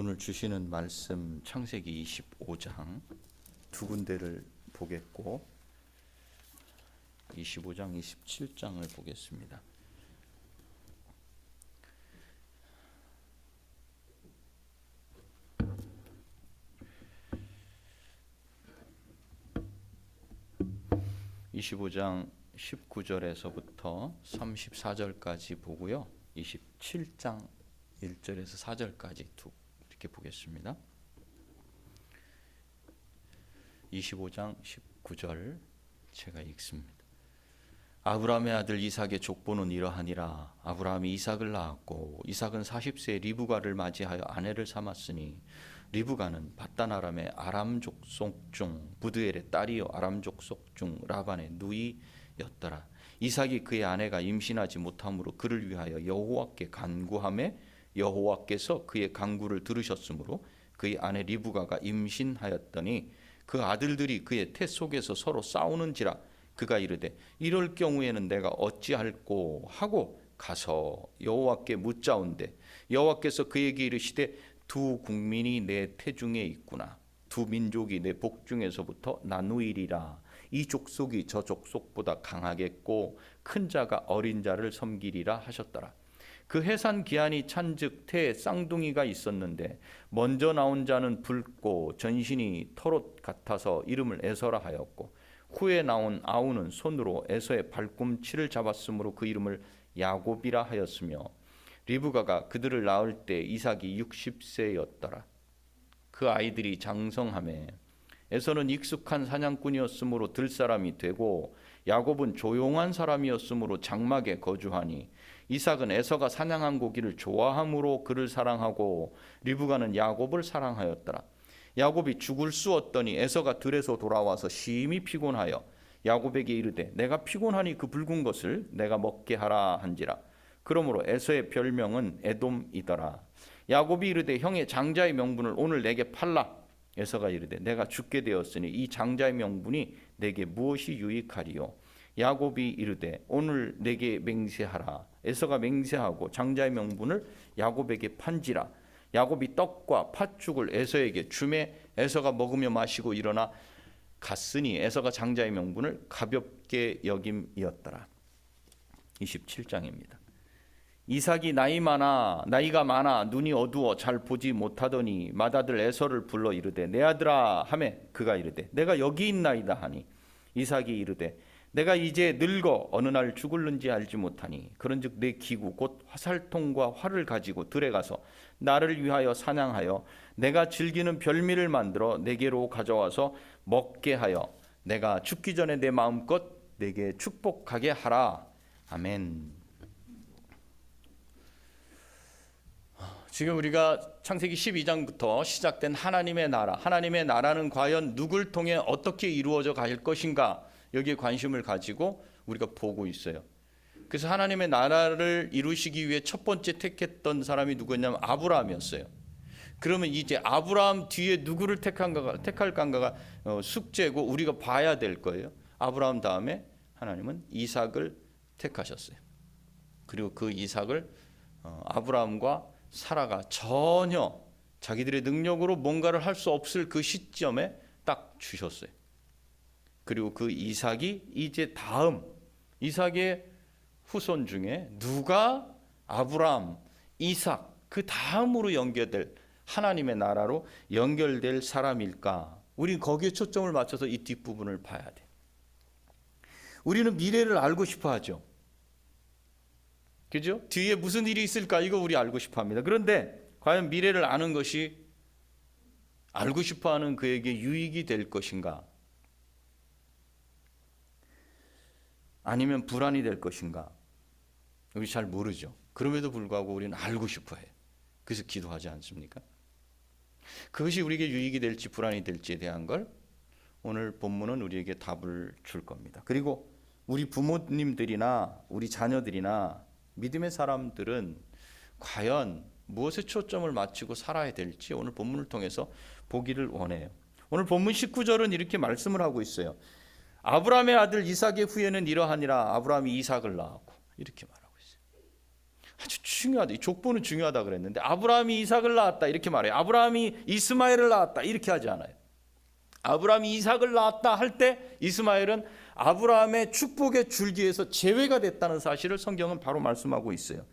오늘 주시는 말씀 창세기 25장 두 군데를 보겠고 25장, 27장을 보겠습니다. (25장) 19절에서부터 34절까지 보고요. 27장 1절에서 4절까지 이렇게 보겠습니다. 25장 19절 제가 읽습니다. 아브라함의 아들 이삭의 족보는 이러하니라. 아브라함이 이삭을 낳았고 이삭은 40세에 리브가를 맞이하여 아내를 삼았으니 리브가는 밧단 아람의 아람 족속 중 부드엘의 딸이요 아람 족속 중 라반의 누이였더라. 이삭이 그의 아내가 임신하지 못함으로 그를 위하여 여호와께 간구하매 여호와께서 그의 간구를 들으셨으므로 그의 아내 리브가가 임신하였더니 그 아들들이 그의 태 속에서 서로 싸우는지라. 그가 이르되 이럴 경우에는 내가 어찌할꼬 하고 가서 여호와께 묻자온대 여호와께서 그에게 이르시되 두 국민이 내 태중에 있구나. 두 민족이 내 복중에서부터 나누이리라. 이 족속이 저 족속보다 강하겠고 큰 자가 어린 자를 섬기리라 하셨더라. 그 해산 기한이 찬즉 태에 쌍둥이가 있었는데 먼저 나온 자는 붉고 전신이 털옷 같아서 이름을 에서라 하였고 후에 나온 아우는 손으로 에서의 발꿈치를 잡았으므로 그 이름을 야곱이라 하였으며 리브가가 그들을 낳을 때 이삭이 60세였더라. 그 아이들이 장성하매 에서는 익숙한 사냥꾼이었으므로 들 사람이 되고 야곱은 조용한 사람이었으므로 장막에 거주하니 이삭은 에서가 사냥한 고기를 좋아함으로 그를 사랑하고 리브가는 야곱을 사랑하였더라. 야곱이 죽을 수 없더니 에서가 들에서 돌아와서 심히 피곤하여 야곱에게 이르되 내가 피곤하니 그 붉은 것을 내가 먹게 하라 한지라. 그러므로 에서의 별명은 에돔이더라. 야곱이 이르되 형의 장자의 명분을 오늘 내게 팔라. 에서가 이르되 내가 죽게 되었으니 이 장자의 명분이 내게 무엇이 유익하리요. 야곱이 이르되 오늘 내게 맹세하라. 에서가 맹세하고 장자의 명분을 야곱에게 판지라. 야곱이 떡과 팥죽을 에서에게 주매 에서가 먹으며 마시고 일어나 갔으니 에서가 장자의 명분을 가볍게 여김이었더라. 27장입니다. 이삭이 나이가 많아 눈이 어두워 잘 보지 못하더니 맏아들 에서를 불러 이르되 내 아들아 하매 그가 이르되 내가 여기 있나이다 하니 이삭이 이르되 내가 이제 늙어 어느 날 죽을는지 알지 못하니 그런즉 내 기구 곧 화살통과 활을 가지고 들에 가서 나를 위하여 사냥하여 내가 즐기는 별미를 만들어 내게로 가져와서 먹게 하여 내가 죽기 전에 내 마음껏 내게 축복하게 하라. 아멘. 지금 우리가 창세기 12장부터 시작된 하나님의 나라, 하나님의 나라는 과연 누굴 통해 어떻게 이루어져 갈 것인가, 여기에 관심을 가지고 우리가 보고 있어요. 그래서 하나님의 나라를 이루시기 위해 첫 번째 택했던 사람이 누구였냐면 아브라함이었어요. 그러면 이제 아브라함 뒤에 누구를 택할까가 숙제고 우리가 봐야 될 거예요. 아브라함 다음에 하나님은 이삭을 택하셨어요. 그리고 그 이삭을 아브라함과 사라가 전혀 자기들의 능력으로 뭔가를 할 수 없을 그 시점에 딱 주셨어요. 그리고 그 이삭이 이제 다음 이삭의 후손 중에 누가 아브라함, 이삭 그 다음으로 연결될 하나님의 나라로 연결될 사람일까? 우리는 거기에 초점을 맞춰서 이 뒷부분을 봐야 돼. 우리는 미래를 알고 싶어 하죠. 그죠? 뒤에 무슨 일이 있을까? 이거 우리 알고 싶어 합니다. 그런데 과연 미래를 아는 것이 알고 싶어 하는 그에게 유익이 될 것인가? 아니면 불안이 될 것인가? 우리 잘 모르죠. 그럼에도 불구하고 우리는 알고 싶어 해요. 그래서 기도하지 않습니까? 그것이 우리에게 유익이 될지 불안이 될지에 대한 걸 오늘 본문은 우리에게 답을 줄 겁니다. 그리고 우리 부모님들이나 우리 자녀들이나 믿음의 사람들은 과연 무엇에 초점을 맞추고 살아야 될지 오늘 본문을 통해서 보기를 원해요. 오늘 본문 19절은 이렇게 말씀을 하고 있어요. 아브라함의 아들 이삭의 후예는 이러하니라. 아브라함이 이삭을 낳았고 이렇게 말하고 있어요. 아주 중요하다. 이 족보는 중요하다 그랬는데 아브라함이 이삭을 낳았다 이렇게 말해요. 아브라함이 이스마엘을 낳았다 이렇게 하지 않아요. 아브라함이 이삭을 낳았다 할 때 이스마엘은 아브라함의 축복의 줄기에서 제외가 됐다는 사실을 성경은 바로 말씀하고 있어요.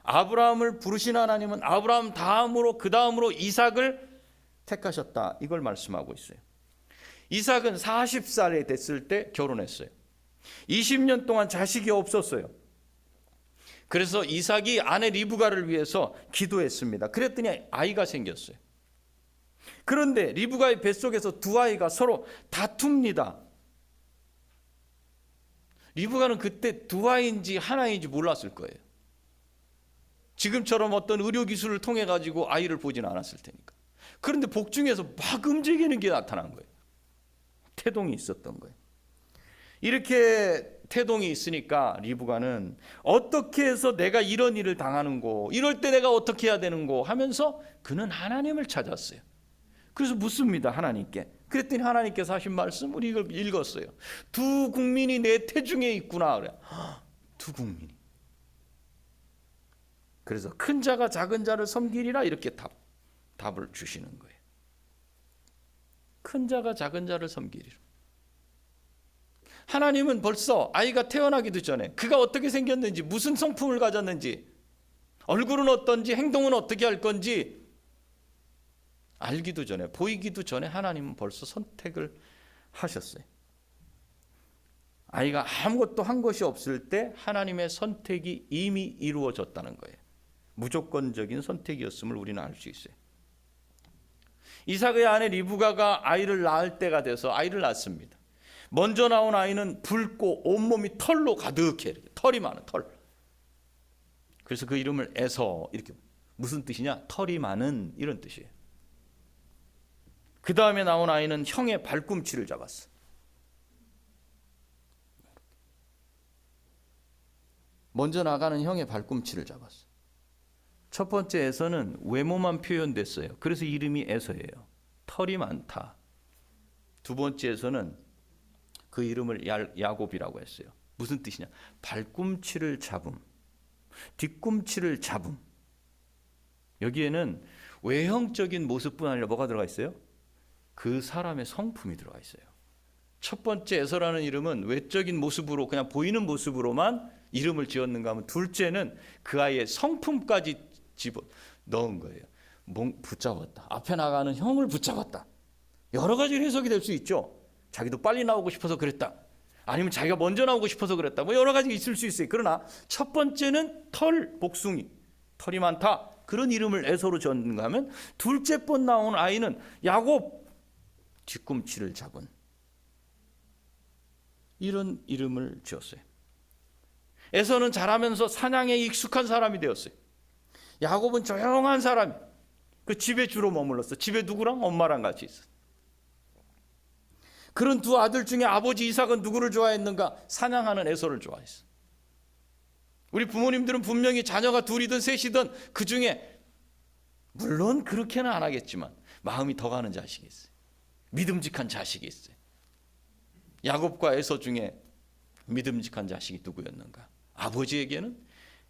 아브라함을 부르신 하나님은 아브라함 다음으로 그 다음으로 이삭을 택하셨다 이걸 말씀하고 있어요. 이삭은 40살이 됐을 때 결혼했어요. 20년 동안 자식이 없었어요. 그래서 이삭이 아내 리브가를 위해서 기도했습니다. 그랬더니 아이가 생겼어요. 그런데 리브가의 뱃속에서 두 아이가 서로 다툽니다. 리브가는 그때 두 아이인지 하나인지 몰랐을 거예요. 지금처럼 어떤 의료기술을 통해 가지고 아이를 보지는 않았을 테니까. 그런데 복중에서 막 움직이는 게 나타난 거예요. 태동이 있었던 거예요. 이렇게 태동이 있으니까 리브가는 어떻게 해서 내가 이런 일을 당하는고, 이럴 때 내가 어떻게 해야 되는고 하면서 그는 하나님을 찾았어요. 그래서 묻습니다, 하나님께. 그랬더니 하나님께서 하신 말씀을 이걸 읽었어요. 두 국민이 내 태중에 있구나. 그래. 두 국민이. 그래서 큰 자가 작은 자를 섬기리라 이렇게 답을 주시는 거예요. 큰 자가 작은 자를 섬기리라. 하나님은 벌써 아이가 태어나기도 전에 그가 어떻게 생겼는지, 무슨 성품을 가졌는지, 얼굴은 어떤지, 행동은 어떻게 할 건지 알기도 전에, 보이기도 전에 하나님은 벌써 선택을 하셨어요. 아이가 아무것도 한 것이 없을 때 하나님의 선택이 이미 이루어졌다는 거예요. 무조건적인 선택이었음을 우리는 알 수 있어요. 이삭의 아내 리브가가 아이를 낳을 때가 돼서 아이를 낳습니다. 먼저 나온 아이는 붉고 온몸이 털로 가득해. 털이 많은 털. 그래서 그 이름을 에서, 이렇게. 무슨 뜻이냐? 털이 많은, 이런 뜻이에요. 그 다음에 나온 아이는 형의 발꿈치를 잡았어. 먼저 나가는 형의 발꿈치를 잡았어. 첫 번째 에서는 외모만 표현됐어요. 그래서 이름이 에서예요. 털이 많다. 두 번째에서는 그 이름을 야곱이라고 했어요. 무슨 뜻이냐? 발꿈치를 잡음, 뒤꿈치를 잡음. 여기에는 외형적인 모습뿐 아니라 뭐가 들어가 있어요? 그 사람의 성품이 들어가 있어요. 첫 번째 에서라는 이름은 외적인 모습으로, 그냥 보이는 모습으로만 이름을 지었는가 하면, 둘째는 그 아이의 성품까지 집어 넣은 거예요. 붙잡았다. 앞에 나가는 형을 붙잡았다. 여러 가지 해석이 될 수 있죠. 자기도 빨리 나오고 싶어서 그랬다. 아니면 자기가 먼저 나오고 싶어서 그랬다. 뭐 여러 가지 있을 수 있어요. 그러나 첫 번째는 복숭이, 털이 많다. 그런 이름을 에서로 지었는가 하면, 둘째 번 나온 아이는 야곱, 뒤꿈치를 잡은, 이런 이름을 지었어요. 에서는 자라면서 사냥에 익숙한 사람이 되었어요. 야곱은 조용한 사람, 그 집에 주로 머물렀어. 집에 누구랑? 엄마랑 같이 있어. 그런 두 아들 중에 아버지 이삭은 누구를 좋아했는가? 사냥하는 에서를 좋아했어. 우리 부모님들은 분명히 자녀가 둘이든 셋이든 그 중에, 물론 그렇게는 안 하겠지만 마음이 더 가는 자식이 있어요. 믿음직한 자식이 있어요. 야곱과 에서 중에 믿음직한 자식이 누구였는가? 아버지에게는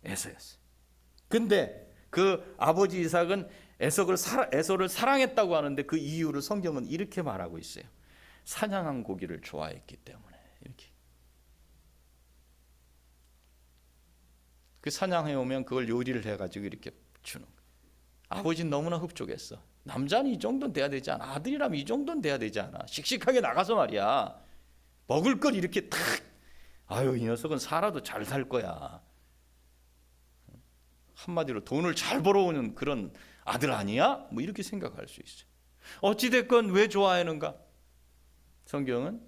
에서였어요. 근데 그 아버지 이삭은 에서를 사랑했다고 하는데 그 이유를 성경은 이렇게 말하고 있어요. 사냥한 고기를 좋아했기 때문에. 이렇게. 그 사냥해 오면 그걸 요리를 해가지고 이렇게 주는 거예요. 아버지는 너무나 흡족했어. 남자는 이 정도는 돼야 되지 않아? 아들이라면 이 정도는 돼야 되지 않아? 씩씩하게 나가서 말이야, 먹을 걸 이렇게 탁, 아유 이 녀석은 살아도 잘 살 거야. 한마디로 돈을 잘 벌어오는 그런 아들 아니야? 뭐 이렇게 생각할 수 있어요. 어찌됐건 왜 좋아하는가? 성경은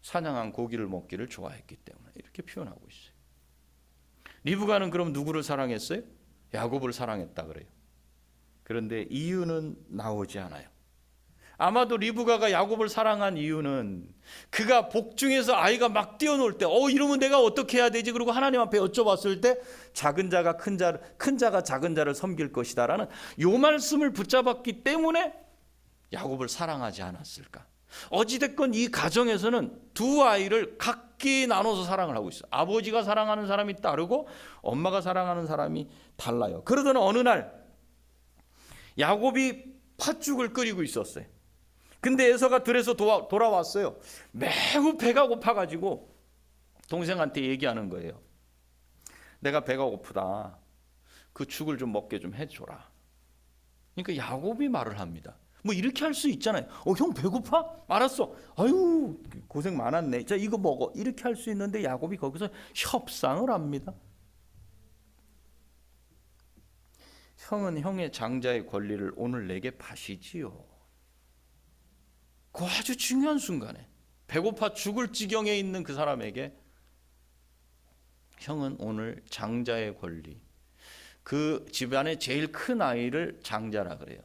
사냥한 고기를 먹기를 좋아했기 때문에 이렇게 표현하고 있어요. 리브가는 그럼 누구를 사랑했어요? 야곱을 사랑했다 그래요. 그런데 이유는 나오지 않아요. 아마도 리브가가 야곱을 사랑한 이유는 그가 복중에서 아이가 막 뛰어놀 때 이러면 내가 어떻게 해야 되지? 그리고 하나님 앞에 여쭤봤을 때 작은 자가 큰 자가 작은 자를 섬길 것이다라는 요 말씀을 붙잡았기 때문에 야곱을 사랑하지 않았을까? 어찌됐건 이 가정에서는 두 아이를 각 각기 나눠서 사랑을 하고 있어요. 아버지가 사랑하는 사람이 다르고 엄마가 사랑하는 사람이 달라요. 그러던 어느 날 야곱이 팥죽을 끓이고 있었어요. 근데 에서가 들에서 돌아왔어요. 매우 배가 고파가지고 동생한테 얘기하는 거예요. 내가 배가 고프다. 그 죽을 좀 먹게 좀 해줘라. 그러니까 야곱이 말을 합니다. 뭐 이렇게 할 수 있잖아요. 형 배고파? 알았어. 아유 고생 많았네. 자 이거 먹어. 이렇게 할 수 있는데 야곱이 거기서 협상을 합니다. 형은 형의 장자의 권리를 오늘 내게 파시지요. 그 아주 중요한 순간에 배고파 죽을 지경에 있는 그 사람에게 형은 오늘 장자의 권리, 그 집안의 제일 큰 아이를 장자라 그래요.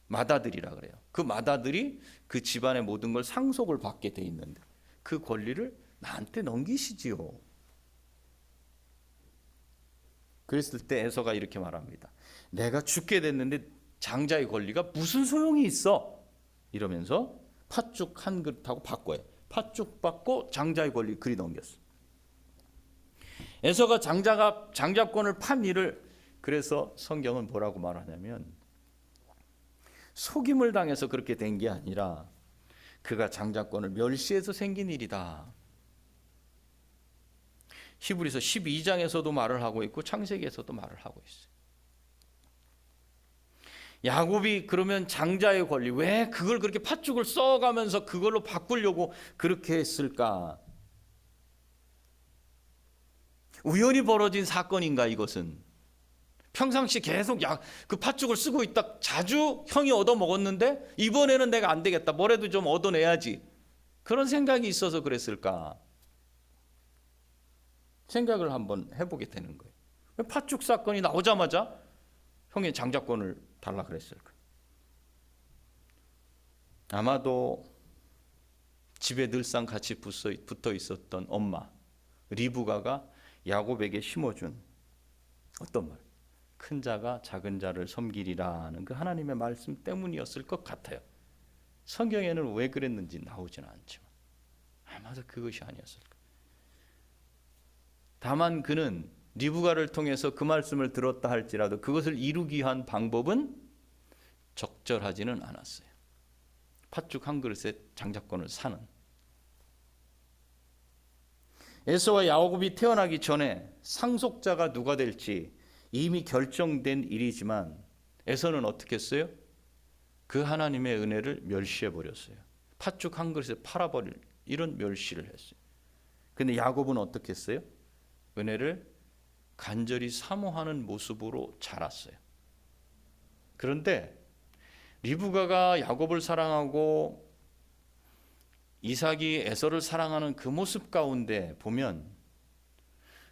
맏아들이라 그래요. 그 맏아들이 그 집안의 모든 걸 상속을 받게 돼 있는데 그 권리를 나한테 넘기시지요. 그랬을 때 에서가 이렇게 말합니다. 내가 죽게 됐는데 장자의 권리가 무슨 소용이 있어? 이러면서 팥죽 한 그릇하고 바꿔요. 팥죽 받고 장자의 권리 그리 넘겼어. 에서가 장자권을 판 일을, 그래서 성경은 뭐라고 말하냐면 속임을 당해서 그렇게 된 게 아니라 그가 장자권을 멸시해서 생긴 일이다. 히브리서 12장에서도 말을 하고 있고 창세기에서도 말을 하고 있어요. 야곱이 그러면 장자의 권리, 왜 그걸 그렇게 팥죽을 써가면서 그걸로 바꾸려고 그렇게 했을까? 우연히 벌어진 사건인가 이것은? 평상시 계속 그 팥죽을 쓰고 있다 자주 형이 얻어 먹었는데 이번에는 내가 안 되겠다, 뭐라도 좀 얻어내야지, 그런 생각이 있어서 그랬을까? 생각을 한번 해보게 되는 거예요. 왜 팥죽 사건이 나오자마자 형의 장자권을 달라 그랬을까? 아마도 집에 늘상 같이 붙어 있었던 엄마 리브가가 야곱에게 심어준 어떤 말, 큰 자가 작은 자를 섬기리라는 그 하나님의 말씀 때문이었을 것 같아요. 성경에는 왜 그랬는지 나오지는 않지만 아마도 그것이 아니었을까. 다만 그는 리브가를 통해서 그 말씀을 들었다 할지라도 그것을 이루기 위한 방법은 적절하지는 않았어요. 팥죽 한 그릇에 장자권을 사는. 에서와 야곱이 태어나기 전에 상속자가 누가 될지 이미 결정된 일이지만 에서는 어떻게 했어요? 그 하나님의 은혜를 멸시해 버렸어요. 팥죽 한 그릇에 팔아버릴 이런 멸시를 했어요. 근데 야곱은 어떻게 했어요? 은혜를 간절히 사모하는 모습으로 자랐어요. 그런데 리브가가 야곱을 사랑하고 이삭이 에서를 사랑하는 그 모습 가운데 보면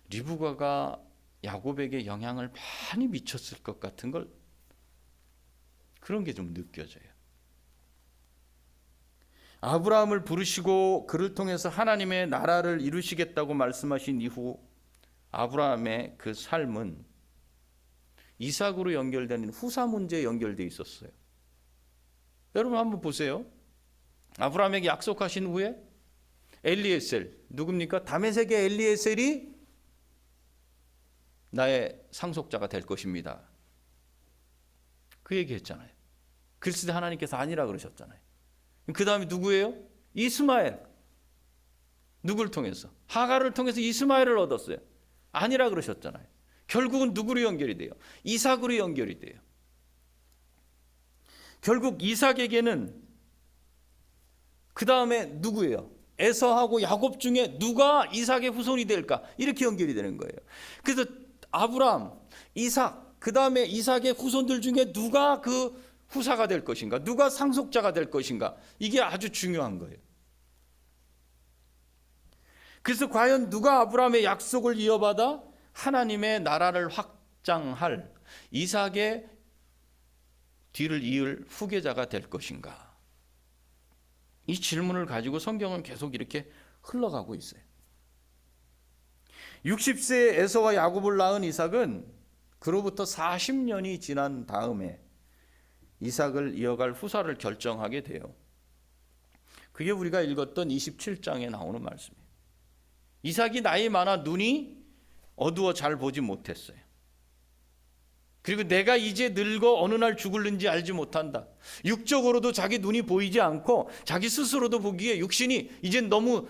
리브가가 야곱에게 영향을 많이 미쳤을 것 같은 걸, 그런 게 좀 느껴져요. 아브라함을 부르시고 그를 통해서 하나님의 나라를 이루시겠다고 말씀하신 이후 아브라함의 그 삶은 이삭으로 연결되는 후사 문제에 연결되어 있었어요. 여러분 한번 보세요. 아브라함에게 약속하신 후에 엘리에셀, 누굽니까? 다메섹의 엘리에셀이 나의 상속자가 될 것입니다. 그 얘기했잖아요. 그랬을 때 하나님께서 아니라 그러셨잖아요. 그 다음에 누구예요? 이스마엘. 누구를 통해서? 하갈을 통해서 이스마엘을 얻었어요. 아니라 그러셨잖아요. 결국은 누구로 연결이 돼요? 이삭으로 연결이 돼요. 결국 이삭에게는 그 다음에 누구예요? 에서하고 야곱 중에 누가 이삭의 후손이 될까? 이렇게 연결이 되는 거예요. 그래서 아브라함, 이삭, 그 다음에 이삭의 후손들 중에 누가 그 후사가 될 것인가? 누가 상속자가 될 것인가? 이게 아주 중요한 거예요. 그래서 과연 누가 아브라함의 약속을 이어받아 하나님의 나라를 확장할 이삭의 뒤를 이을 후계자가 될 것인가? 이 질문을 가지고 성경은 계속 이렇게 흘러가고 있어요. 60세에 에서와 야곱을 낳은 이삭은 그로부터 40년이 지난 다음에 이삭을 이어갈 후사를 결정하게 돼요. 그게 우리가 읽었던 27장에 나오는 말씀이에요. 이삭이 나이 많아 눈이 어두워 잘 보지 못했어요. 그리고 내가 이제 늙어 어느 날 죽을는지 알지 못한다. 육적으로도 자기 눈이 보이지 않고 자기 스스로도 보기에 육신이 이젠 너무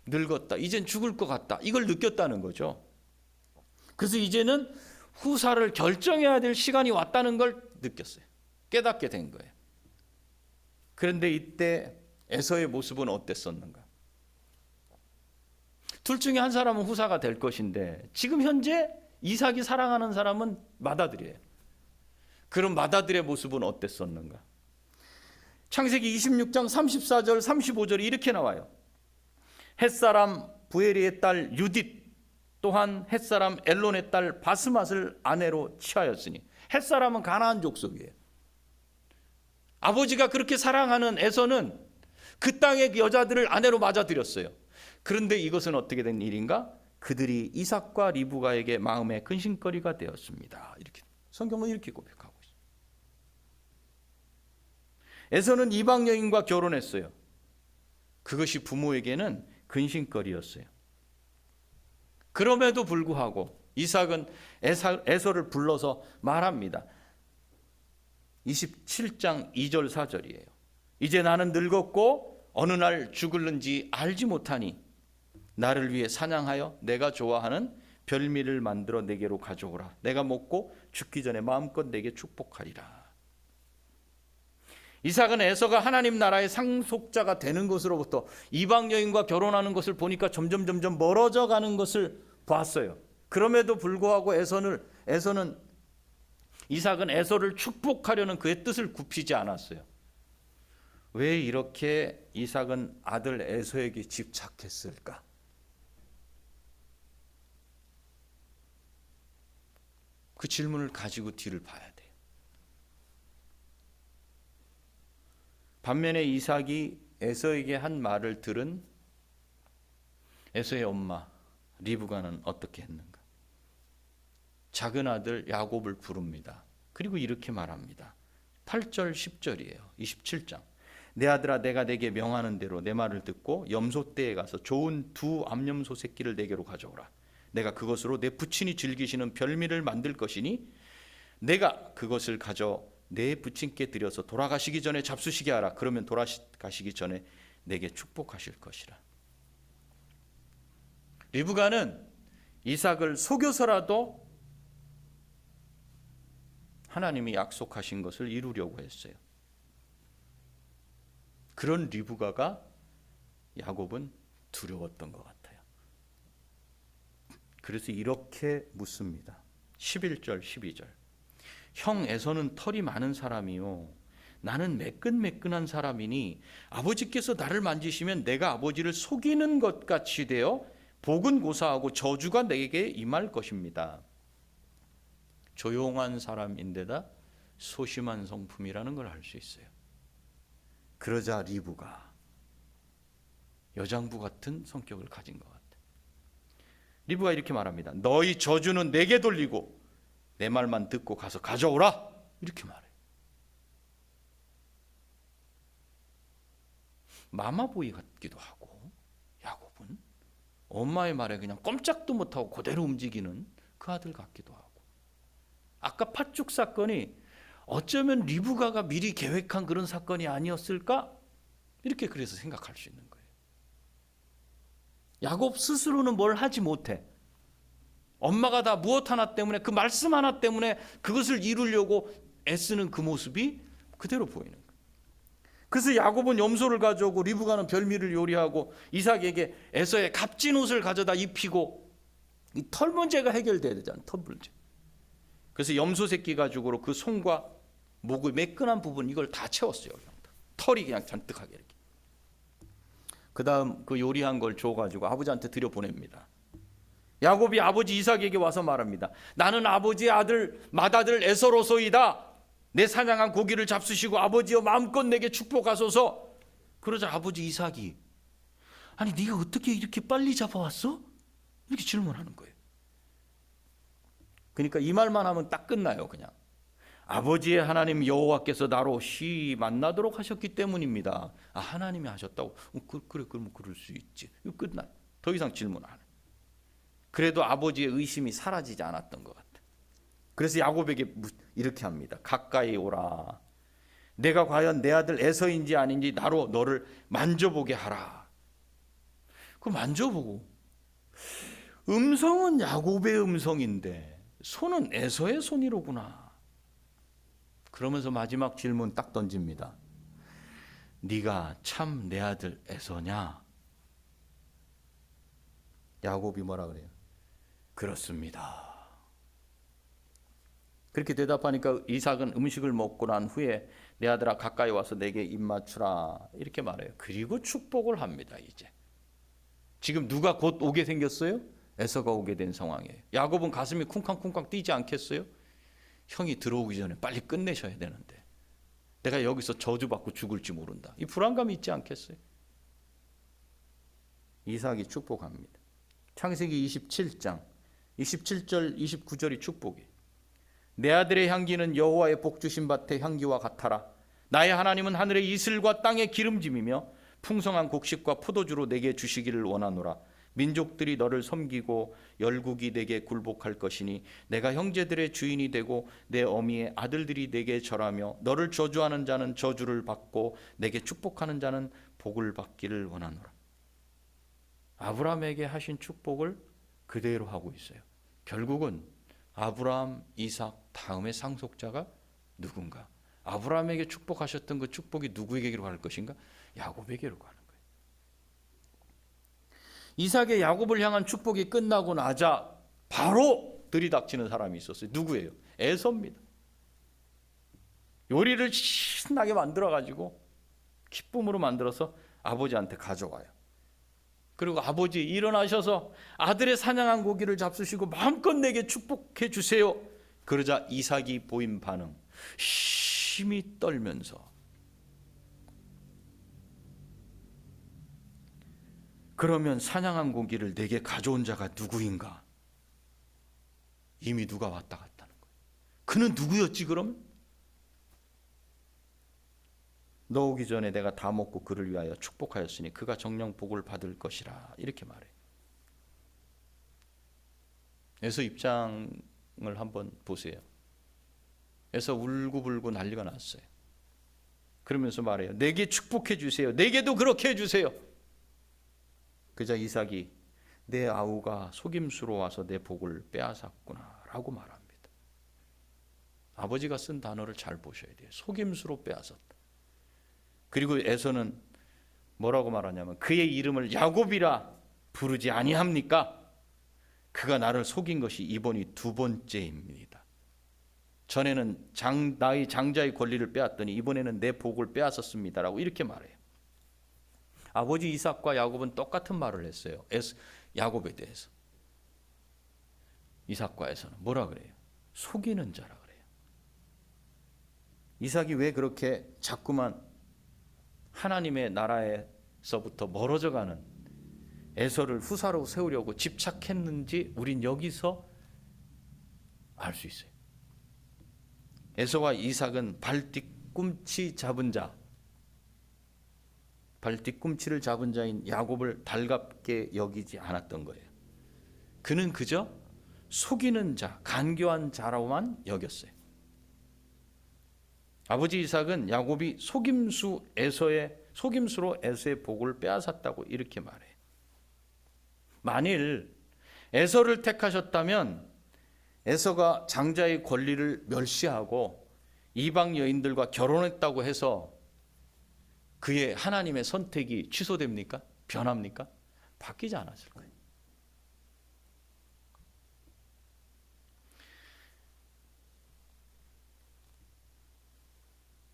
늙었다. 이젠 죽을 것 같다. 이걸 느꼈다는 거죠. 그래서 이제는 후사를 결정해야 될 시간이 왔다는 걸 느꼈어요. 깨닫게 된 거예요. 그런데 이때 에서의 모습은 어땠었는가? 둘 중에 한 사람은 후사가 될 것인데 지금 현재 이삭이 사랑하는 사람은 맏아들이에요. 그럼 맏아들의 모습은 어땠었는가? 창세기 26장 34절 35절이 이렇게 나와요. 햇사람 부에리의 딸 유딧 또한 햇사람 엘론의 딸 바스맛을 아내로 취하였으니, 햇사람은 가나안 족속이에요. 아버지가 그렇게 사랑하는 에서는 그 땅의 여자들을 아내로 맞아들였어요. 그런데 이것은 어떻게 된 일인가? 그들이 이삭과 리브가에게 마음의 근심거리가 되었습니다. 이렇게 성경은 이렇게 고백하고 있어요. 에서는 이방 여인과 결혼했어요. 그것이 부모에게는 근심거리였어요. 그럼에도 불구하고 이삭은 에서를 불러서 말합니다. 27장 2절 4절이에요. 이제 나는 늙었고 어느 날 죽을는지 알지 못하니 나를 위해 사냥하여 내가 좋아하는 별미를 만들어 내게로 가져오라. 내가 먹고 죽기 전에 마음껏 내게 축복하리라. 이삭은 에서가 하나님 나라의 상속자가 되는 것으로부터 이방 여인과 결혼하는 것을 보니까 점점 멀어져 가는 것을 봤어요. 그럼에도 불구하고 이삭은 에서를 축복하려는 그의 뜻을 굽히지 않았어요. 왜 이렇게 이삭은 아들 에서에게 집착했을까? 그 질문을 가지고 뒤를 봐야 돼요. 반면에 이삭이 에서에게 한 말을 들은 에서의 엄마 리브가는 어떻게 했는가? 작은 아들 야곱을 부릅니다. 그리고 이렇게 말합니다. 8절 10절이에요. 27장. 내 아들아, 내가 내게 명하는 대로 내 말을 듣고 염소떼에 가서 좋은 두 암염소 새끼를 내게로 가져오라. 내가 그것으로 내 부친이 즐기시는 별미를 만들 것이니 내가 그것을 가져 내 부친께 드려서 돌아가시기 전에 잡수시게 하라. 그러면 돌아가시기 전에 내게 축복하실 것이라. 리브가는 이삭을 속여서라도 하나님이 약속하신 것을 이루려고 했어요. 그런 리브가가 야곱은 두려웠던 것 같아요. 그래서 이렇게 묻습니다. 11절 12절. 형 에서는 털이 많은 사람이요 나는 매끈매끈한 사람이니 아버지께서 나를 만지시면 내가 아버지를 속이는 것 같이 되어 복은 고사하고 저주가 내게 임할 것입니다. 조용한 사람인데다 소심한 성품이라는 걸 알 수 있어요. 그러자 리브가 여장부 같은 성격을 가진 것 같아요. 리브가 이렇게 말합니다. 너희 저주는 내게 돌리고 내 말만 듣고 가서 가져오라. 이렇게 말해요. 마마보이 같기도 하고 야곱은 엄마의 말에 그냥 꼼짝도 못하고 그대로 움직이는 그 아들 같기도 하고, 아까 팥죽 사건이 어쩌면 리브가가 미리 계획한 그런 사건이 아니었을까? 이렇게 그래서 생각할 수 있는 거예요. 야곱 스스로는 뭘 하지 못해. 엄마가 다 무엇 하나 때문에, 그 말씀 하나 때문에 그것을 이루려고 애쓰는 그 모습이 그대로 보이는 거예요. 그래서 야곱은 염소를 가져오고 리브가는 별미를 요리하고 이삭에게 에서의 값진 옷을 가져다 입히고, 이 털 문제가 해결돼야 되잖아요. 털 문제. 그래서 염소 새끼 가죽으로 그 손과 목의 매끈한 부분 이걸 다 채웠어요. 털이 그냥 잔뜩하게 이렇게. 그 다음 그 요리한 걸 줘가지고 아버지한테 들여보냅니다. 야곱이 아버지 이삭에게 와서 말합니다. 나는 아버지의 아들 맏아들 에서로소이다. 내 사냥한 고기를 잡수시고 아버지여 마음껏 내게 축복하소서. 그러자 아버지 이삭이 아니 네가 어떻게 이렇게 빨리 잡아왔어? 이렇게 질문하는 거예요. 그러니까 이 말만 하면 딱 끝나요. 그냥 아버지의 하나님 여호와께서 나로 쉬 만나도록 하셨기 때문입니다. 아, 하나님이 하셨다고? 그래 그러면 그럴 수 있지. 이거 끝나요. 더 이상 질문 안 해. 그래도 아버지의 의심이 사라지지 않았던 것 같아. 그래서 야곱에게 이렇게 합니다. 가까이 오라. 내가 과연 내 아들 에서인지 아닌지 나로 너를 만져보게 하라. 그 만져보고 음성은 야곱의 음성인데 손은 에서의 손이로구나. 그러면서 마지막 질문 딱 던집니다. 네가 참 내 아들 에서냐? 야곱이 뭐라 그래요? 그렇습니다. 그렇게 대답하니까 이삭은 음식을 먹고 난 후에 내 아들아 가까이 와서 내게 입 맞추라 이렇게 말해요. 그리고 축복을 합니다. 이제 지금 누가 곧 오게 생겼어요? 에서가 오게 된 상황이에요. 야곱은 가슴이 쿵쾅쿵쾅 뛰지 않겠어요? 형이 들어오기 전에 빨리 끝내셔야 되는데 내가 여기서 저주받고 죽을지 모른다. 이 불안감이 있지 않겠어요? 이삭이 축복합니다. 창세기 27장 27절 29절이 축복이에요. 내 아들의 향기는 여호와의 복 주신 밭의 향기와 같아라. 나의 하나님은 하늘의 이슬과 땅의 기름짐이며 풍성한 곡식과 포도주로 내게 주시기를 원하노라. 민족들이 너를 섬기고 열국이 내게 굴복할 것이니 내가 형제들의 주인이 되고 내 어미의 아들들이 내게 절하며 너를 저주하는 자는 저주를 받고 내게 축복하는 자는 복을 받기를 원하노라. 아브라함에게 하신 축복을 그대로 하고 있어요. 결국은 아브라함, 이삭 다음의 상속자가 누군가? 아브라함에게 축복하셨던 그 축복이 누구에게로 갈 것인가? 야곱에게로 가는 거예요. 이삭의 야곱을 향한 축복이 끝나고 나자 바로 들이닥치는 사람이 있었어요. 누구예요? 에서입니다. 요리를 신나게 만들어가지고 기쁨으로 만들어서 아버지한테 가져와요. 그리고 아버지 일어나셔서 아들의 사냥한 고기를 잡수시고 마음껏 내게 축복해 주세요. 그러자 이삭이 보인 반응, 힘이 떨면서 그러면 사냥한 고기를 내게 가져온 자가 누구인가? 이미 누가 왔다 갔다는 거예요. 그는 누구였지 그럼? 너 오기 전에 내가 다 먹고 그를 위하여 축복하였으니 그가 정령 복을 받을 것이라 이렇게 말해요. 에서 입장을 한번 보세요. 에서 울고불고 난리가 났어요. 그러면서 말해요. 내게 축복해 주세요. 내게도 그렇게 해주세요. 그자 이삭이 내 아우가 속임수로 와서 내 복을 빼앗았구나 라고 말합니다. 아버지가 쓴 단어를 잘 보셔야 돼요. 속임수로 빼앗았다. 그리고 에서는 뭐라고 말하냐면 그의 이름을 야곱이라 부르지 아니합니까? 그가 나를 속인 것이 이번이 두 번째입니다. 전에는 나의 장자의 권리를 빼앗더니 이번에는 내 복을 빼앗았습니다라고 이렇게 말해요. 아버지 이삭과 야곱은 똑같은 말을 했어요. 야곱에 대해서. 이삭과 에서는 뭐라 그래요? 속이는 자라 그래요. 이삭이 왜 그렇게 자꾸만 하나님의 나라에서부터 멀어져가는 에서를 후사로 세우려고 집착했는지 우린 여기서 알 수 있어요. 에서와 이삭은 발뒤꿈치 잡은 자, 발뒤꿈치를 잡은 자인 야곱을 달갑게 여기지 않았던 거예요. 그는 그저 속이는 자, 간교한 자라고만 여겼어요. 아버지 이삭은 야곱이 속임수로 에서의 복을 빼앗았다고 이렇게 말해요. 만일 에서를 택하셨다면 에서가 장자의 권리를 멸시하고 이방 여인들과 결혼했다고 해서 그의 하나님의 선택이 취소됩니까? 변합니까? 바뀌지 않았을 거예요.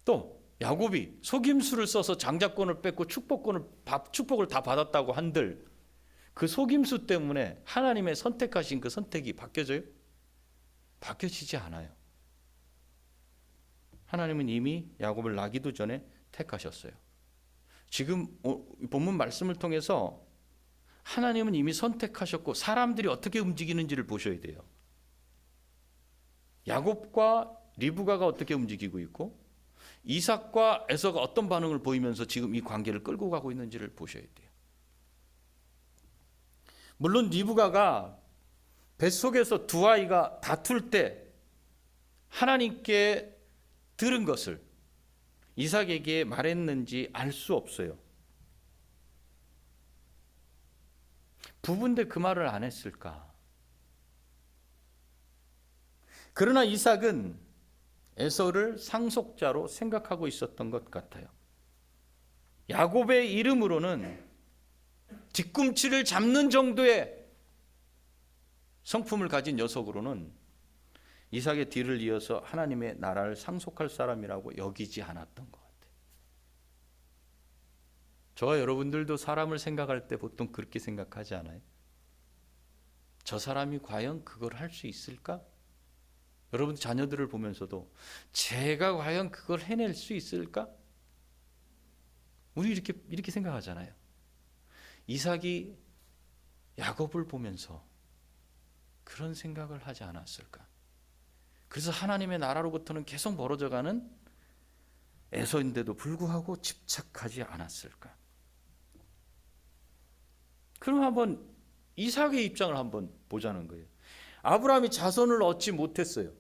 또 야곱이 속임수를 써서 장자권을 뺏고 축복을 다 받았다고 한들 그 속임수 때문에 하나님의 선택하신 그 선택이 바뀌어져요? 바뀌어지지 않아요. 하나님은 이미 야곱을 낳기도 전에 택하셨어요. 지금 본문 말씀을 통해서 하나님은 이미 선택하셨고 사람들이 어떻게 움직이는지를 보셔야 돼요. 야곱과 리브가가 어떻게 움직이고 있고 이삭과 에서가 어떤 반응을 보이면서 지금 이 관계를 끌고 가고 있는지를 보셔야 돼요. 물론 리브가가 뱃속에서 두 아이가 다툴 때 하나님께 들은 것을 이삭에게 말했는지 알 수 없어요. 부부인데 그 말을 안 했을까? 그러나 이삭은 에서를 상속자로 생각하고 있었던 것 같아요. 야곱의 이름으로는 뒤꿈치를 잡는 정도의 성품을 가진 녀석으로는 이삭의 뒤를 이어서 하나님의 나라를 상속할 사람이라고 여기지 않았던 것 같아요. 저와 여러분들도 사람을 생각할 때 보통 그렇게 생각하지 않아요? 저 사람이 과연 그걸 할 수 있을까? 여러분 자녀들을 보면서도 제가 과연 그걸 해낼 수 있을까? 우리 이렇게 생각하잖아요. 이삭이 야곱을 보면서 그런 생각을 하지 않았을까? 그래서 하나님의 나라로부터는 계속 멀어져가는 에서인데도 불구하고 집착하지 않았을까? 그럼 한번 이삭의 입장을 한번 보자는 거예요. 아브라함이 자손을 얻지 못했어요.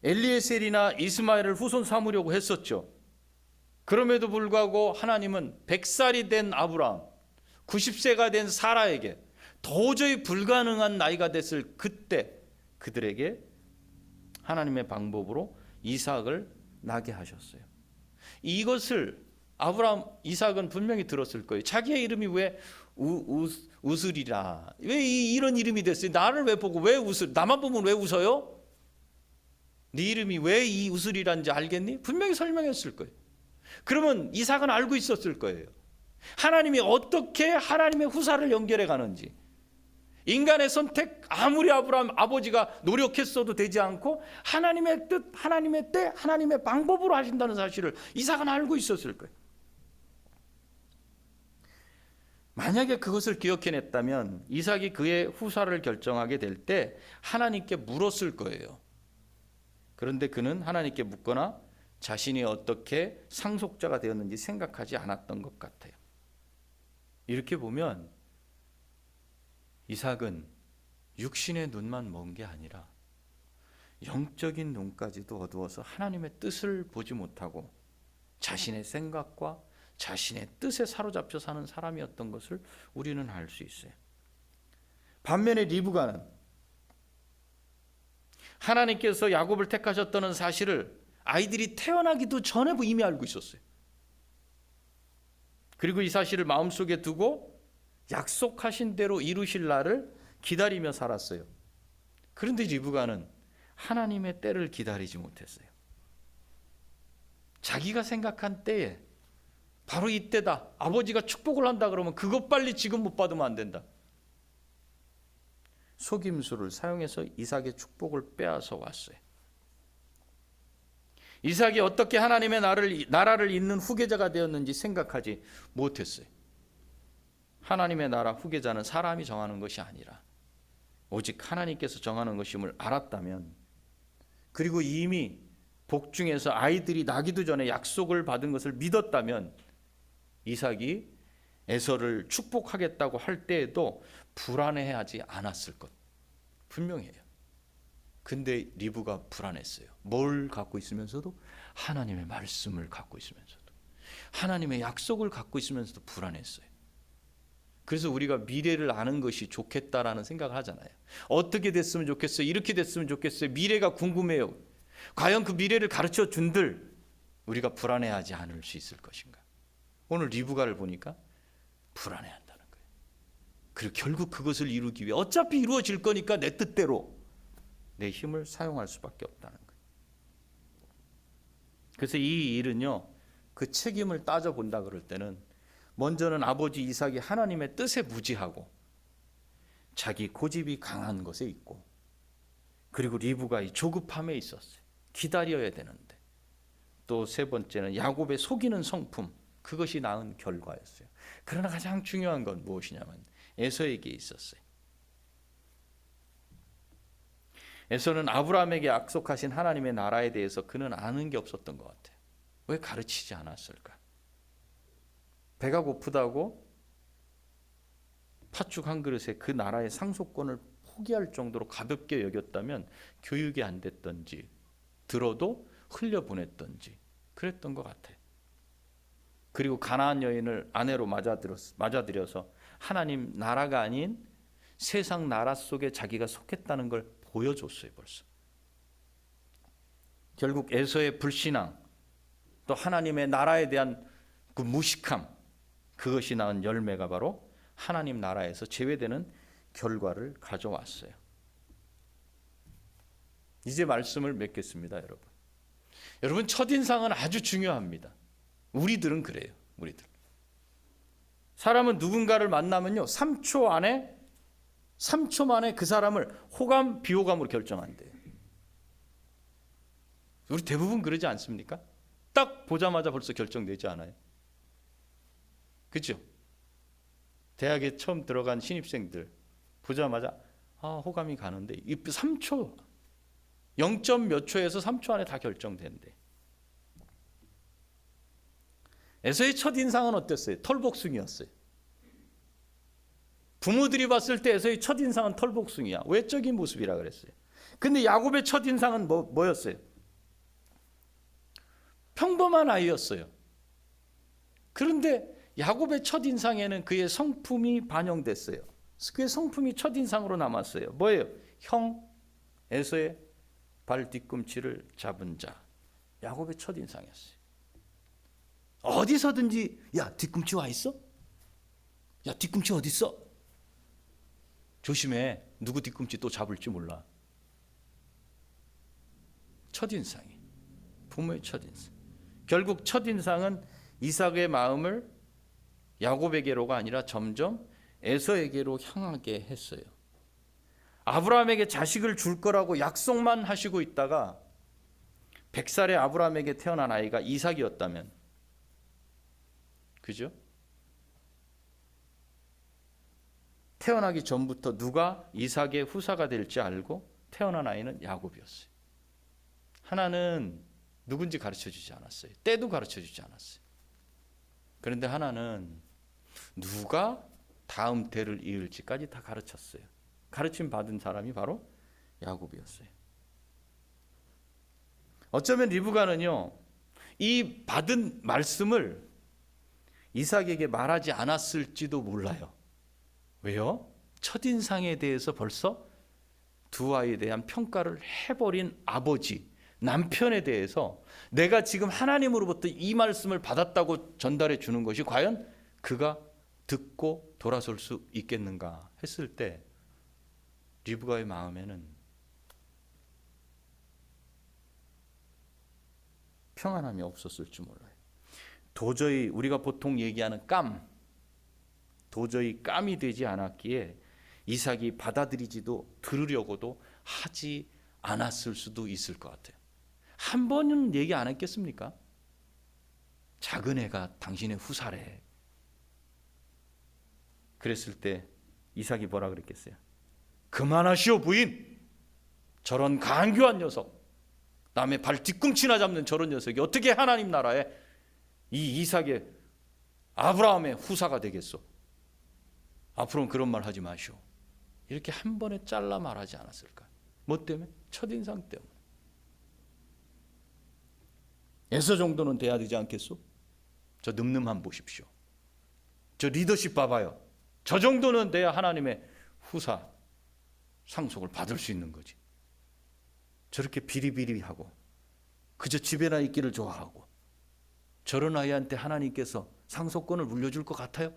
엘리에셀이나 이스마엘을 후손 삼으려고 했었죠. 그럼에도 불구하고 하나님은 100살이 된 아브라함, 90세가 된 사라에게 도저히 불가능한 나이가 됐을 그때 그들에게 하나님의 방법으로 이삭을 낳게 하셨어요. 이것을 아브라함, 이삭은 분명히 들었을 거예요. 자기의 이름이 왜 웃으리라, 왜 이런 이름이 됐어요? 나를 왜 보고 왜 웃을? 나만 보면 왜 웃어요? 네 이름이 왜 이 웃으리란지 알겠니? 분명히 설명했을 거예요. 그러면 이삭은 알고 있었을 거예요. 하나님이 어떻게 하나님의 후사를 연결해 가는지. 인간의 선택, 아무리 아브라함 아버지가 노력했어도 되지 않고 하나님의 뜻, 하나님의 때, 하나님의 방법으로 하신다는 사실을 이삭은 알고 있었을 거예요. 만약에 그것을 기억해냈다면 이삭이 그의 후사를 결정하게 될 때 하나님께 물었을 거예요. 그런데 그는 하나님께 묻거나 자신이 어떻게 상속자가 되었는지 생각하지 않았던 것 같아요. 이렇게 보면 이삭은 육신의 눈만 먼 게 아니라 영적인 눈까지도 어두워서 하나님의 뜻을 보지 못하고 자신의 생각과 자신의 뜻에 사로잡혀 사는 사람이었던 것을 우리는 알 수 있어요. 반면에 리브가는 하나님께서 야곱을 택하셨다는 사실을 아이들이 태어나기도 전에 이미 알고 있었어요. 그리고 이 사실을 마음속에 두고 약속하신 대로 이루실 날을 기다리며 살았어요. 그런데 리브가는 하나님의 때를 기다리지 못했어요. 자기가 생각한 때에 바로 이때다. 아버지가 축복을 한다 그러면 그것 빨리 지금 못 받으면 안 된다. 속임수를 사용해서 이삭의 축복을 빼앗아 왔어요. 이삭이 어떻게 하나님의 나라를 잇는 후계자가 되었는지 생각하지 못했어요. 하나님의 나라 후계자는 사람이 정하는 것이 아니라 오직 하나님께서 정하는 것임을 알았다면, 그리고 이미 복중에서 아이들이 나기도 전에 약속을 받은 것을 믿었다면 이삭이 에서를 축복하겠다고 할 때에도 불안해하지 않았을 것 분명해요. 근데 리브가 불안했어요. 뭘 갖고 있으면서도? 하나님의 말씀을 갖고 있으면서도, 하나님의 약속을 갖고 있으면서도 불안했어요. 그래서 우리가 미래를 아는 것이 좋겠다라는 생각을 하잖아요. 어떻게 됐으면 좋겠어요? 이렇게 됐으면 좋겠어요. 미래가 궁금해요. 과연 그 미래를 가르쳐 준들 우리가 불안해하지 않을 수 있을 것인가? 오늘 리브가를 보니까 불안해한다는 거예요. 그리고 결국 그것을 이루기 위해 어차피 이루어질 거니까 내 뜻대로 내 힘을 사용할 수밖에 없다는 거예요. 그래서 이 일은요, 그 책임을 따져본다 그럴 때는 먼저는 아버지 이삭이 하나님의 뜻에 무지하고 자기 고집이 강한 것에 있고, 그리고 리브가 이 조급함에 있었어요. 기다려야 되는데. 또 세 번째는 야곱의 속이는 성품, 그것이 낳은 결과였어요. 그러나 가장 중요한 건 무엇이냐면 에서에게 있었어요. 에서는 아브라함에게 약속하신 하나님의 나라에 대해서 그는 아는 게 없었던 것 같아요. 왜 가르치지 않았을까? 배가 고프다고 팥죽 한 그릇에 그 나라의 상속권을 포기할 정도로 가볍게 여겼다면 교육이 안 됐던지 들어도 흘려보냈던지 그랬던 것 같아요. 그리고 가나안 여인을 아내로 맞아들여서 하나님 나라가 아닌 세상 나라 속에 자기가 속했다는 걸 보여줬어요. 벌써. 결국 에서의 불신앙, 또 하나님의 나라에 대한 그 무식함, 그것이 낳은 열매가 바로 하나님 나라에서 제외되는 결과를 가져왔어요. 이제 말씀을 맺겠습니다, 여러분. 여러분, 첫인상은 아주 중요합니다. 우리들은 그래요. 우리들. 사람은 누군가를 만나면요, 3초 만에 그 사람을 호감, 비호감으로 결정한대요. 우리 대부분 그러지 않습니까? 딱 보자마자 벌써 결정되지 않아요? 그렇죠? 대학에 처음 들어간 신입생들 보자마자 호감이 가는데 3초, 0점 몇 초에서 3초 안에 다 결정된대. 에서의 첫인상은 어땠어요? 털복숭이였어요. 부모들이 봤을 때 에서의 첫인상은 털복숭이야. 외적인 모습이라 그랬어요. 근데 야곱의 첫인상은 뭐였어요? 평범한 아이였어요. 그런데 야곱의 첫인상에는 그의 성품이 반영됐어요. 그의 성품이 첫인상으로 남았어요. 뭐예요? 형 에서의 발 뒤꿈치를 잡은 자. 야곱의 첫인상이었어요. 어디서든지 야 뒤꿈치 와 있어? 야 뒤꿈치 어디 있어? 조심해. 누구 뒤꿈치 또 잡을지 몰라. 첫인상이. 부모의 첫인상. 결국 첫인상은 이삭의 마음을 야곱에게로가 아니라 점점 에서에게로 향하게 했어요. 아브라함에게 자식을 줄 거라고 약속만 하시고 있다가 100살의 아브라함에게 태어난 아이가 이삭이었다면, 그죠? 태어나기 전부터 누가 이삭의 후사가 될지 알고 태어난 아이는 야곱이었어요. 하나는 누군지 가르쳐주지 않았어요. 때도 가르쳐주지 않았어요. 그런데 하나는 누가 다음 대를 이을지까지 다 가르쳤어요. 가르침 받은 사람이 바로 야곱이었어요. 어쩌면 리브가는요, 이 받은 말씀을 이삭에게 말하지 않았을지도 몰라요. 왜요? 첫인상에 대해서 벌써 두 아이에 대한 평가를 해버린 아버지, 남편에 대해서 내가 지금 하나님으로부터 이 말씀을 받았다고 전달해 주는 것이 과연 그가 듣고 돌아설 수 있겠는가 했을 때 리브가의 마음에는 평안함이 없었을지 몰라요. 도저히 우리가 보통 얘기하는 도저히 깜이 되지 않았기에 이삭이 받아들이지도 들으려고도 하지 않았을 수도 있을 것 같아요. 한 번은 얘기 안 했겠습니까? 작은 애가 당신의 후사래. 그랬을 때 이삭이 뭐라 그랬겠어요? 그만하시오 부인. 저런 간교한 녀석, 남의 발 뒤꿈치나 잡는 저런 녀석이 어떻게 하나님 나라에 이 이삭의 아브라함의 후사가 되겠소? 앞으로는 그런 말 하지 마시오. 이렇게 한 번에 잘라 말하지 않았을까? 뭐 때문에? 첫인상 때문에. 에서 정도는 돼야 되지 않겠소? 저 늠름함 보십시오. 저 리더십 봐봐요. 저 정도는 돼야 하나님의 후사 상속을 받을 수 있는 거지. 저렇게 비리비리하고 그저 집에나 있기를 좋아하고 저런 아이한테 하나님께서 상속권을 물려줄 것 같아요?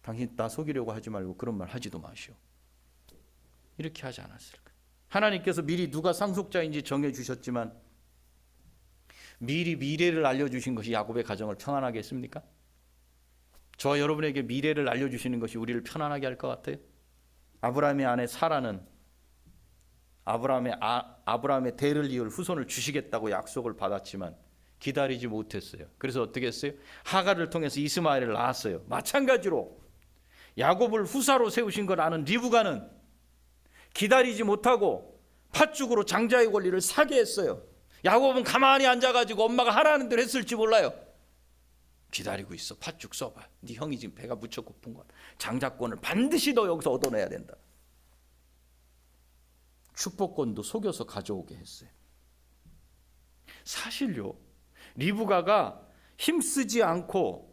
당신 나 속이려고 하지 말고 그런 말 하지도 마시오. 이렇게 하지 않았을까? 하나님께서 미리 누가 상속자인지 정해주셨지만 미리 미래를 알려주신 것이 야곱의 가정을 평안하게 했습니까? 저와 여러분에게 미래를 알려주시는 것이 우리를 편안하게 할 것 같아요? 아브라함의 아내 사라는 아브라함의 대를 이을 후손을 주시겠다고 약속을 받았지만 기다리지 못했어요. 그래서 어떻게 했어요? 하갈을 통해서 이스마엘을 낳았어요. 마찬가지로 야곱을 후사로 세우신 걸 아는 리브가는 기다리지 못하고 팥죽으로 장자의 권리를 사게 했어요. 야곱은 가만히 앉아가지고 엄마가 하라는 대로 했을지 몰라요. 기다리고 있어. 팥죽 써봐. 네 형이 지금 배가 무척 고픈 거야. 장자권을 반드시 너 여기서 얻어내야 된다. 축복권도 속여서 가져오게 했어요. 사실요, 리브가가 힘쓰지 않고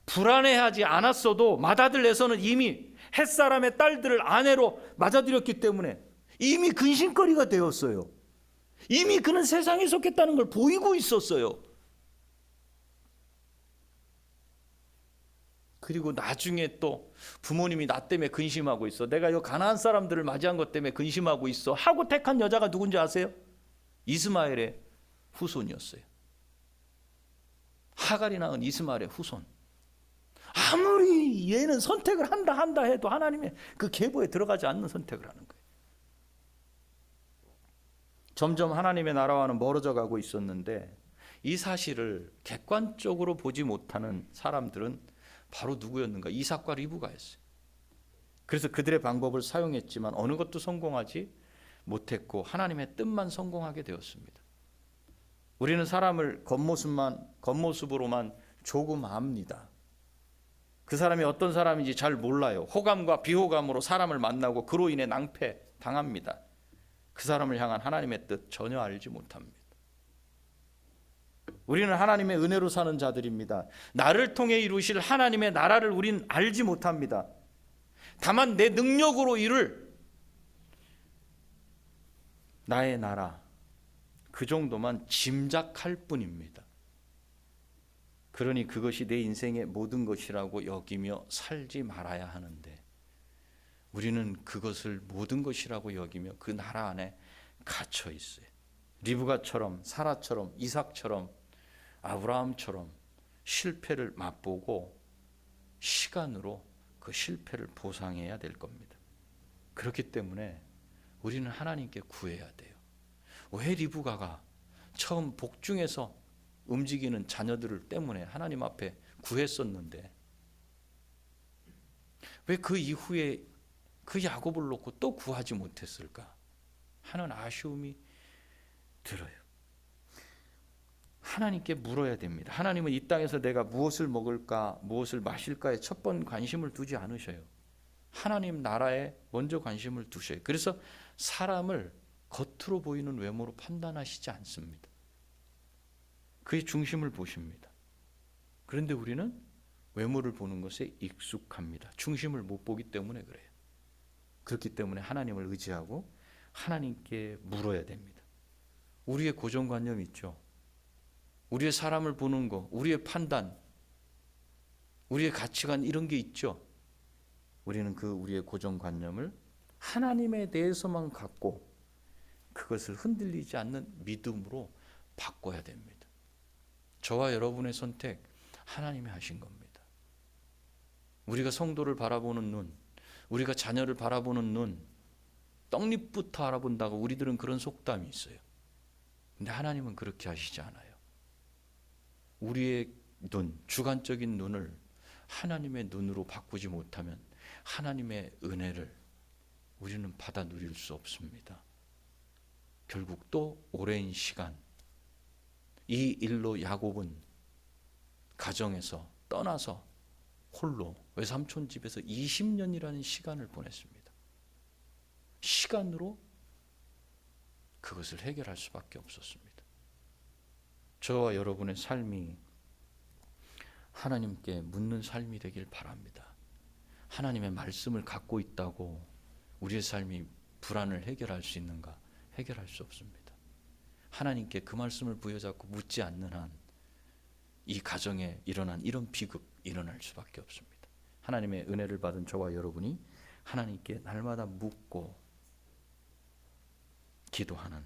불안해하지 않았어도 맏아들에서는 이미 햇사람의 딸들을 아내로 맞아들였기 때문에 이미 근심거리가 되었어요. 이미 그는 세상에 속했다는 걸 보이고 있었어요. 그리고 나중에 또 부모님이 나 때문에 근심하고 있어. 내가 이 가나안 사람들을 맞이한 것 때문에 근심하고 있어 하고 택한 여자가 누군지 아세요? 이스마엘의 후손이었어요. 하갈이 낳은 이스마엘의 후손. 아무리 얘는 선택을 한다 해도 하나님의 그 계보에 들어가지 않는 선택을 하는 거예요. 점점 하나님의 나라와는 멀어져 가고 있었는데 이 사실을 객관적으로 보지 못하는 사람들은 바로 누구였는가? 이삭과 리브가였어요. 그래서 그들의 방법을 사용했지만 어느 것도 성공하지 못했고 하나님의 뜻만 성공하게 되었습니다. 우리는 사람을 겉모습으로만 조금 압니다. 그 사람이 어떤 사람인지 잘 몰라요. 호감과 비호감으로 사람을 만나고 그로 인해 낭패 당합니다. 그 사람을 향한 하나님의 뜻 전혀 알지 못합니다. 우리는 하나님의 은혜로 사는 자들입니다. 나를 통해 이루실 하나님의 나라를 우린 알지 못합니다. 다만 내 능력으로 이룰 나의 나라, 그 정도만 짐작할 뿐입니다. 그러니 그것이 내 인생의 모든 것이라고 여기며 살지 말아야 하는데 우리는 그것을 모든 것이라고 여기며 그 나라 안에 갇혀 있어요. 리브가처럼, 사라처럼, 이삭처럼, 아브라함처럼 실패를 맛보고 시간으로 그 실패를 보상해야 될 겁니다. 그렇기 때문에 우리는 하나님께 구해야 돼요. 왜 리브가가 처음 복중에서 움직이는 자녀들을 때문에 하나님 앞에 구했었는데 왜 그 이후에 그 야곱을 놓고 또 구하지 못했을까 하는 아쉬움이 들어요. 하나님께 물어야 됩니다. 하나님은 이 땅에서 내가 무엇을 먹을까, 무엇을 마실까에 첫 번 관심을 두지 않으셔요. 하나님 나라에 먼저 관심을 두셔요. 그래서 사람을 겉으로 보이는 외모로 판단하시지 않습니다. 그의 중심을 보십니다. 그런데 우리는 외모를 보는 것에 익숙합니다. 중심을 못 보기 때문에 그래요. 그렇기 때문에 하나님을 의지하고 하나님께 물어야 됩니다. 우리의 고정관념이 있죠. 우리의 사람을 보는 거, 우리의 판단, 우리의 가치관 이런 게 있죠. 우리는 그 우리의 고정관념을 하나님에 대해서만 갖고 그것을 흔들리지 않는 믿음으로 바꿔야 됩니다. 저와 여러분의 선택 하나님이 하신 겁니다. 우리가 성도를 바라보는 눈, 우리가 자녀를 바라보는 눈, 떡잎부터 알아본다고 우리들은 그런 속담이 있어요. 근데 하나님은 그렇게 하시지 않아요. 우리의 눈, 주관적인 눈을 하나님의 눈으로 바꾸지 못하면 하나님의 은혜를 우리는 받아 누릴 수 없습니다. 결국 또 오랜 시간 이 일로 야곱은 가정에서 떠나서 홀로 외삼촌 집에서 20년이라는 시간을 보냈습니다. 시간으로 그것을 해결할 수밖에 없었습니다. 저와 여러분의 삶이 하나님께 묻는 삶이 되길 바랍니다. 하나님의 말씀을 갖고 있다고 우리의 삶이 불안을 해결할 수 있는가? 해결할 수 없습니다. 하나님께 그 말씀을 부여잡고 묻지 않는 한 이 가정에 일어난 이런 비극 일어날 수밖에 없습니다. 하나님의 은혜를 받은 저와 여러분이 하나님께 날마다 묻고 기도하는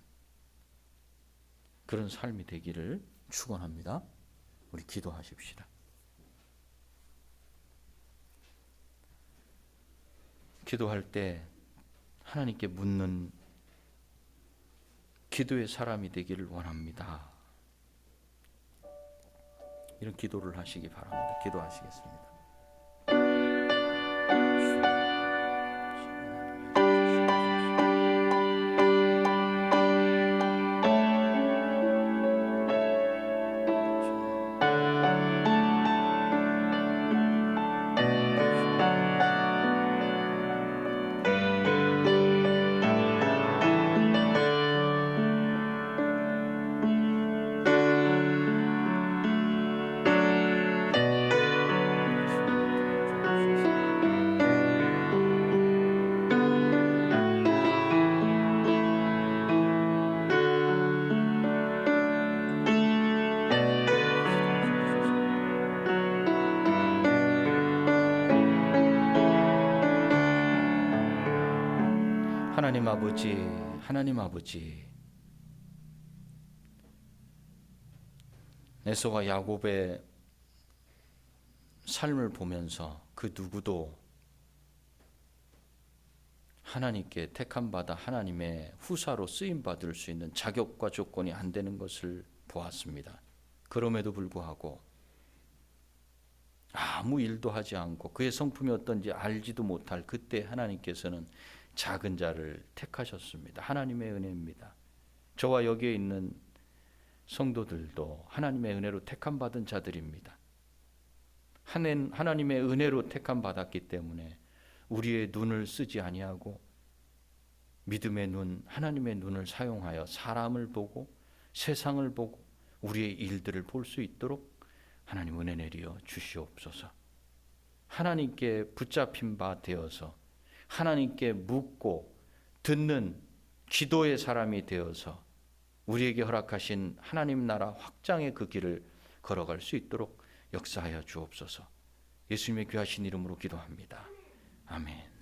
그런 삶이 되기를 축원합니다. 우리 기도하십시다. 기도할 때 하나님께 묻는 기도의 사람이 되기를 원합니다. 이런 기도를 하시기 바랍니다. 기도하시겠습니다. 하나님 아버지, 하나님 아버지, 에서와 야곱의 삶을 보면서 그 누구도 하나님께 택함받아 하나님의 후사로 쓰임받을 수 있는 자격과 조건이 안 되는 것을 보았습니다. 그럼에도 불구하고 아무 일도 하지 않고 그의 성품이 어떤지 알지도 못할 그때 하나님께서는 작은 자를 택하셨습니다. 하나님의 은혜입니다. 저와 여기에 있는 성도들도 하나님의 은혜로 택함받은 자들입니다. 하나님의 은혜로 택함받았기 때문에 우리의 눈을 쓰지 아니하고 믿음의 눈, 하나님의 눈을 사용하여 사람을 보고 세상을 보고 우리의 일들을 볼 수 있도록 하나님 은혜 내려 주시옵소서. 하나님께 붙잡힌 바 되어서 하나님께 묻고 듣는 기도의 사람이 되어서 우리에게 허락하신 하나님 나라 확장의 그 길을 걸어갈 수 있도록 역사하여 주옵소서. 예수님의 귀하신 이름으로 기도합니다. 아멘.